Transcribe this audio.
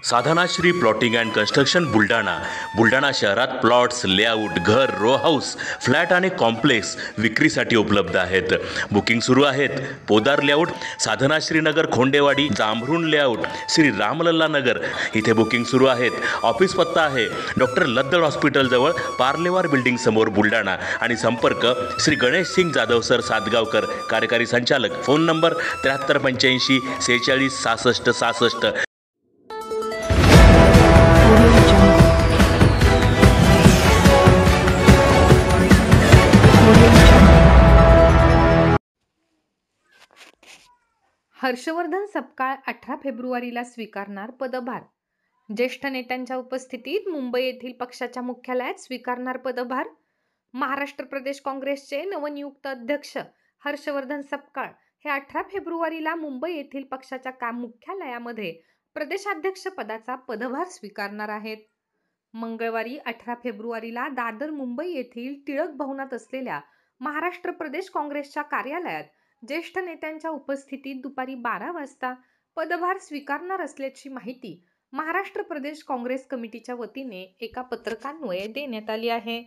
Sadhanashri plotting and construction Buldhana शहरात plots, layout, घर, row house, flat आणि कॉम्प्लेक्स विक्रीसाठी उपलब्ध आहेत. बुकिंग सुरू आहेत. पोदार लेआउट, साधनाश्री नगर, खोंडेवाडी, जांभरुण लेआउट, श्री रामलल्ला नगर इथे बुकिंग सुरू आहेत. ऑफिस पत्ता आहे डॉक्टर लद्दड हॉस्पिटल जवळ, पार्लेवार बिल्डिंग समोर, बुलढाणा. आणि संपर्क श्री गणेश सिंग जाधव सर सातगावकर, कार्यकारी संचालक. Phone number 7385 46 66 66. हर्षवर्धन सपकाळ 18 फेब्रुवारीला स्वीकारणार पदभार. ज्येष्ठ नेत्यांच्या उपस्थितीत मुंबई येथील पक्षाच्या मुख्यालयात स्वीकारणार पदभार. महाराष्ट्र प्रदेश काँग्रेसचे नवनियुक्त अध्यक्ष हर्षवर्धन सपकाळ हे 18 फेब्रुवारीला मुंबई येथील पक्षाच्या मुख्यालयामध्ये प्रदेशाध्यक्ष पदाचा पदभार स्वीकारणार आहेत. मंगळवारी 18 फेब्रुवारीला दादर मुंबई येथील टिळक भवनात असलेल्या महाराष्ट्र प्रदेश काँग्रेसच्या कार्यालयात ज्येष्ठ नेत्यांच्या उपस्थितीत दुपारी 12 वाजता पदभार स्वीकारणार असल्याची माहिती महाराष्ट्र प्रदेश काँग्रेस कमिटीच्या वतीने एका पत्रकान्वये देण्यात आली आहे.